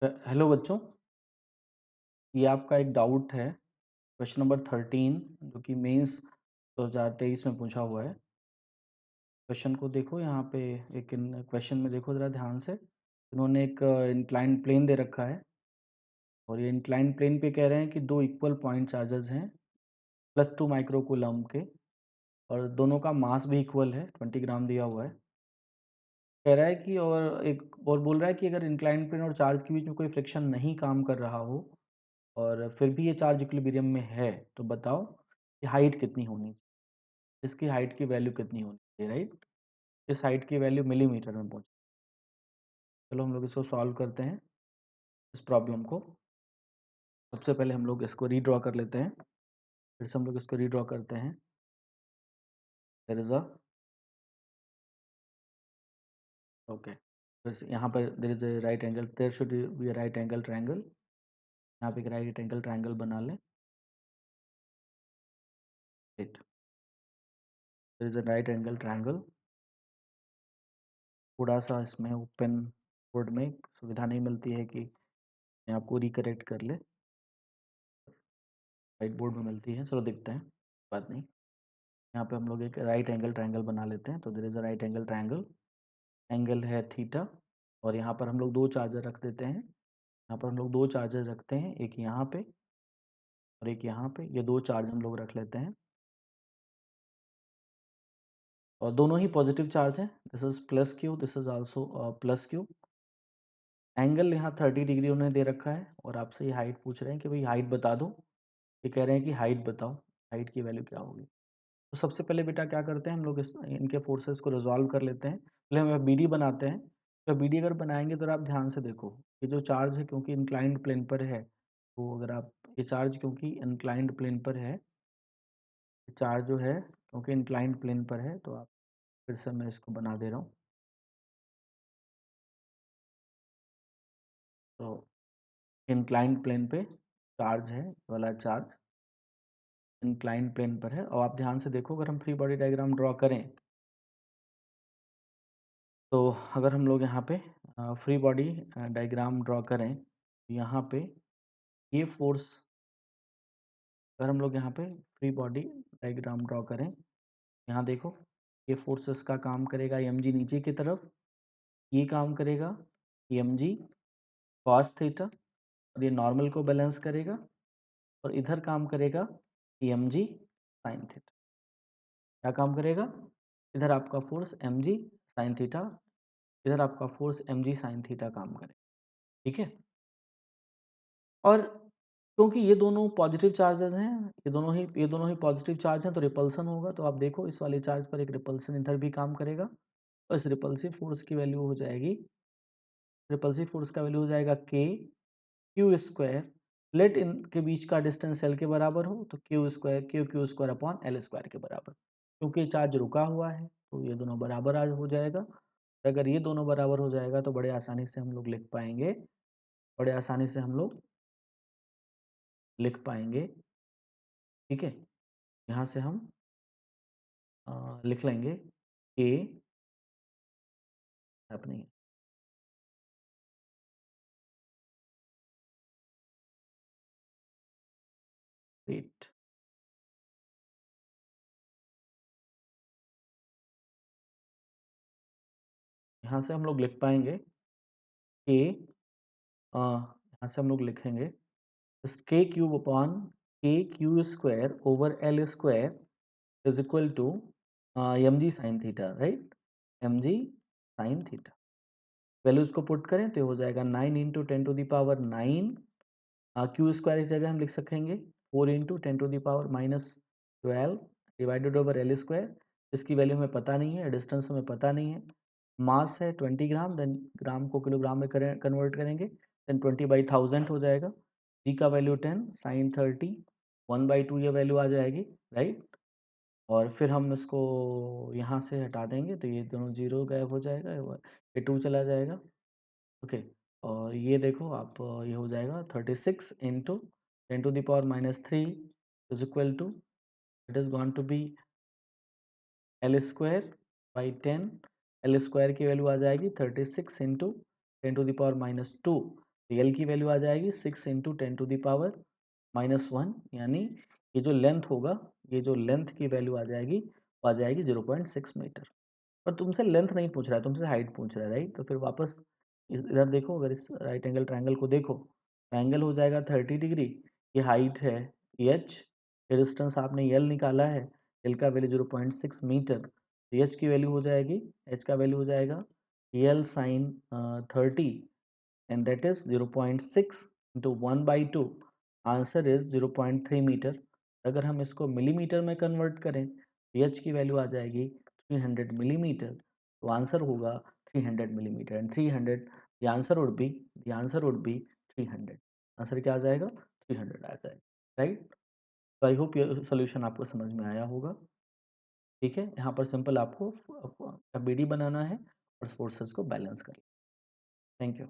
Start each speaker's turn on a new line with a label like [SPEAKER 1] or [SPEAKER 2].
[SPEAKER 1] Hello बच्चों, ये आपका एक डाउट है क्वेश्चन नंबर 13 जो कि मेंस 2023 में पूछा हुआ है। क्वेश्चन को देखो यहाँ पे एक क्वेश्चन में देखो ज़रा ध्यान से। इन्होंने एक इंक्लाइंड प्लेन दे रखा है और ये इंक्लाइंड प्लेन पे कह रहे हैं कि दो इक्वल पॉइंट चार्जेस हैं +2 माइक्रो कूलम के और दोनों का मास भी इक्वल है, 20 ग्राम दिया हुआ है। कह रहा है कि और बोल रहा है कि अगर इंक्लाइंड प्लेन और चार्ज के बीच में कोई फ्रिक्शन नहीं काम कर रहा हो और फिर भी ये चार्ज इक्विलिब्रियम में है, तो बताओ कि हाइट कितनी होनी चाहिए? इसकी हाइट की वैल्यू कितनी होनी चाहिए, राइट? इस हाइट की वैल्यू मिलीमीटर में पहुँचे। चलो हम लोग इसको सॉल्व करते हैं, इस प्रॉब्लम को। सबसे पहले हम लोग इसको रीड्रॉ कर लेते हैं, फिर से हम लोग इसको रीड्रॉ करते हैं। देयर इज़ अ ओके, फिर से यहाँ पर there is a right angle, there should be a right angle triangle. यहाँ पे एक राइट एंगल ट्रायंगल बना लें, right. There is a right angle triangle. थोड़ा-सा इसमें ओपन बोर्ड में सुविधा नहीं मिलती है कि मैं आपको रिकरेक्ट कर ले। व्हाइट बोर्ड में मिलती है, चलो देखते हैं, बात नहीं। यहाँ पे हम लोग एक राइट एंगल ट्रायंगल बना लेते हैं, तो there is a right angle triangle, angle है थीटा और यहाँ पर हम लोग 2 चार्जर रख देते हैं। यहाँ पर हम लोग 2 चार्जर रखते हैं, एक यहाँ पे और एक यहाँ पे, ये 2 चार्ज हम लोग रख लेते हैं और दोनों ही पॉजिटिव चार्ज हैं। This is plus Q, this is also plus Q. Angle यहाँ 30 डिग्री उन्होंने दे रखा है और आपसे ये हाइट पूछ रहे हैं कि भाई हाइट बता दो। ये कह रहे हैं कि हाइट बताओ, हाइट की वैल्यू क्या होगी? तो सबसे पहले बेटा क्या करते हैं हम लोग इनके फोर्सेस को रिजॉल्व कर लेते हैं। पहले हम बीडी बनाते हैं। तो बीडी अगर बनाएंगे तो आप ध्यान से देखो, ये जो चार्ज है क्योंकि इंक्लाइंड प्लेन पर है, तो अगर आप ये चार्ज क्योंकि इंक्लाइंड प्लेन पर है, चार्ज जो है क्योंकि इंक्लाइंड प्लेन पर है, तो आप फिर से मैं इसको बना दे रहा हूँ। तो इंक्लाइंड प्लेन पे चार्ज है, वाला चार्ज इंक्लाइंड प्लेन पर है और आप ध्यान से देखो, अगर हम फ्री बॉडी डायग्राम ड्रॉ करें तो अगर हम लोग यहाँ पे फ्री बॉडी डायग्राम ड्रॉ करें, यहाँ पे ये फोर्स, अगर हम लोग यहाँ पे फ्री बॉडी डायग्राम ड्रॉ करें, यहाँ देखो ये फोर्सेस का काम करेगा एम जी नीचे की तरफ, ये काम करेगा एम जी कॉस थीटा और ये नॉर्मल को बैलेंस करेगा और इधर काम करेगा एम जी साइन थीटा। क्या काम करेगा? इधर आपका force m g sine theta, इधर आपका force m g sine theta काम करेगा, ठीक है। और क्योंकि ये दोनों पॉजिटिव चार्जेस हैं, ये दोनों ही पॉजिटिव चार्ज हैं, तो रिपल्सन होगा। तो आप देखो इस वाले चार्ज पर एक रिपल्सन इधर भी काम करेगा और इस रिपल्सिव फोर्स की वैल्यू हो जाएगी, रिपल्सिव फोर्स का वैल्यू हो जाएगा के क्यू स्क्वायर। लेट इनके बीच का डिस्टेंस एल के बराबर हो तो Q square upon L square के बराबर। क्योंकि चार्ज रुका हुआ है तो ये दोनों बराबर आज हो जाएगा। अगर ये दोनों बराबर हो जाएगा तो बड़े आसानी से हम लोग लिख पाएंगे, बड़े आसानी से हम लोग लिख पाएंगे, ठीक है। यहाँ से हम लिख लेंगे ए हैपनिंग, वेट, यहाँ से हम लोग लिख पाएंगे ए, यहाँ से हम लोग लिखेंगे k cube upon k q square over l square is equal to m g sine theta, right. M g sine theta values को पुट करें तो ये हो जाएगा 9 इंटू 10⁻9। क्यू स्क्वायर इस जगह हम लिख सकेंगे 4 into 10⁻12 divided over l square. इसकी वैल्यू हमें पता नहीं है, डिस्टेंस हमें पता नहीं है। मास है 20 ग्राम, देन ग्राम को किलोग्राम में कन्वर्ट करेंगे, देन 20/1000 हो जाएगा। जी का वैल्यू 10, साइन 30, 1/2 ये वैल्यू आ जाएगी, राइट। और फिर हम इसको यहाँ से हटा देंगे तो ये दोनों जीरो गायब हो जाएगा, ये 2 चला जाएगा, ओके। और ये देखो आप ये हो जाएगा 36 into 10⁻³ is equal to, it is going to be l square by 10। L square की वैल्यू आ जाएगी 36 इंटू 10⁻²। तो L की वैल्यू आ जाएगी 6 इंटू 10⁻⁻1 यानी ये जो लेंथ होगा, ये जो लेंथ की वैल्यू आ जाएगी वो आ जाएगी 0.6 मीटर। पर तुमसे लेंथ नहीं पूछ रहा है, तुमसे हाइट पूछ रहा है, राइट? तो फिर वापस इधर देखो, अगर इस राइट एंगल ट्रायंगल को देखो, एंगल हो जाएगा 30 डिग्री। ये हाइट है h, ये डिस्टेंस आपने L निकाला है, L का वैल्यू 0.6 मीटर, तो h की वैल्यू हो जाएगी, h का वैल्यू हो जाएगा L sin 30 and that is 0.6 into 1 by 2, answer is 0.3 metre. अगर हम इसको मिलीमीटर में कन्वर्ट करें तो h की वैल्यू आ जाएगी 300 मिलीमीटर, तो आंसर होगा 300 millimetre and 300, the answer would be 300। Answer क्या आ जाएगा? 300 आ जाएगा, राइट? तो आई होप ये सोल्यूशन आपको समझ में आया होगा। ठीक है, यहाँ पर सिंपल आपको बीडी बनाना है और फोर्सेस को बैलेंस करना। Thank you.